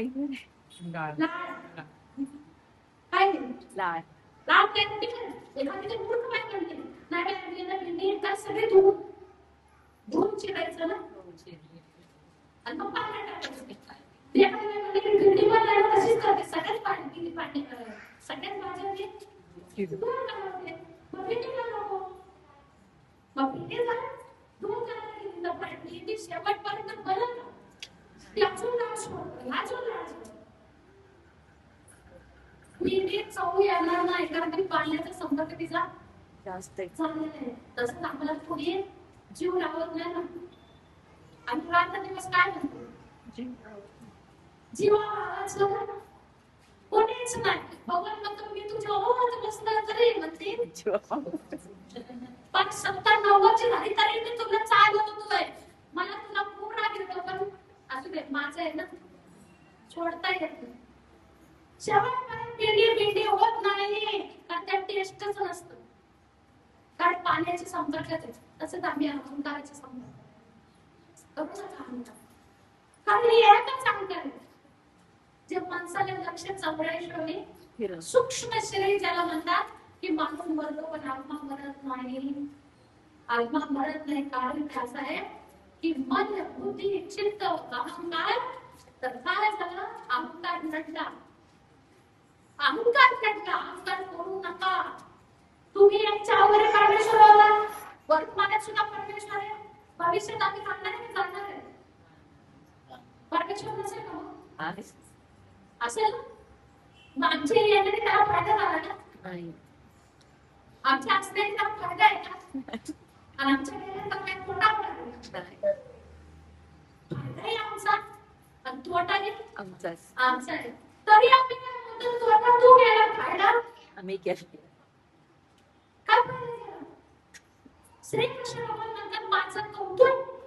काही लाड लाड काय लाड लाड काय म्हणते एखादी मूर्ख काय म्हणते नाही काय गेला भेंडी तर सगळे धुवून धुवून चिरायचं ना आणि मग पाणी टाकायचं ते एखादी म्हणजे भेंडी बनवायला तशीच करते सगळ्यात पाणी किती पाणी सगळ्यात भाज्या ते धुवून टाकायचे मग भेंडीला नको मग भेंडी झालं धुवून करायला गेली तर भेंडी शेवटपर्यंत बनत ती अजून लाज मी चव येणार नाही कारण की पाण्याचा संपर्क तिचा जास्त झालेला आहे तसंच आपल्याला पुढे जीव लावत नाही ना आणि रात्र दिवस काय म्हणतो जीवा लावायचं कोणीच नाही भगवान म्हणतो मी तुझ्या ओवात बसला तरी म्हणते पण 97 ची झाली तरी मी तुला चालवतोय मला तुला खूप राग येतो पण असू दे माझं आहे ना सोडता येत नाही शेवटपर्यंत भेंडी होत नाही कारण त्या टेस्टच नसतं कारण पाण्याच्या संपर्कात आहे तसंच आम्ही अहंकाराच्या संपर्कात कारण एकच अहंकार जे माणसाला लक्ष चौऱ्याऐंशी सूक्ष्म शरीर ज्याला म्हणतात की माणूस मरतो पण आत्मा मरत नाही आत्मा मरत नाही कारण कसं आहे की मन बुद्धी चित्त अहंकार तर काय झालं अहंकार नटला अहंकार करू नका तुम्ही याच्यावर परमेश्वराला वर्तमानात सुद्धा परमेश्वर आहे भविष्यात आम्ही जाणार आहे परमेश्वर नसेल का असेल मग आमच्या येण्याने त्याला फायदा झाला ना नाही आमच्या असण्याने त्याला फायदा आहे का आणि आमच्या गेल्यानंतर काय तोटा फायदा आहे आमचा आणि तोटा आमचा आहे तरी आम्ही काय म्हणतो तोटा तू गेला फायदा आम्ही केलं काय फायदा झाला श्रीकृष्ण भगवान म्हणतात माझं कौतुक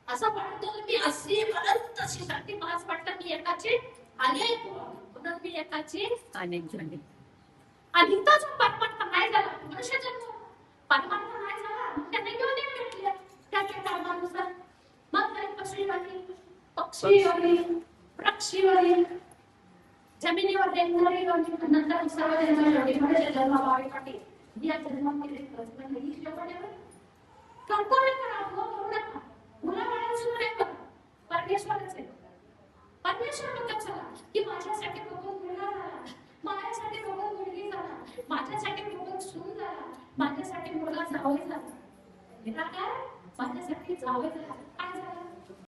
असं वाटतं की अशी म्हणत तशी शक्ती मला वाटतं मी एकाची अनेक म्हणून मी एकाची अनेक झाले आणि इथंच परमात्मा नाही झाला मनुष्य जन्म परमात्मा नाही झाला मग त्यांना घेऊन भेटले त्याच्या कर्मानुसार मग काही पक्षीवरील पक्षीवरील जमिनीवर डेंगरी नंतर सर्व जन्मासाठी या जन्मामध्ये कर्तव्य करा मुलाबाळांना सुद्धा परमेश्वरच आहे परमेश्वर म्हणतात चला की माझ्यासाठी बघून मुलगा झाला माझ्यासाठी बघून मुलगी झाला माझ्यासाठी बघून सून झाला माझ्यासाठी मुलगा जावई झाला काय माझ्यासाठी जावई झाला काय झालं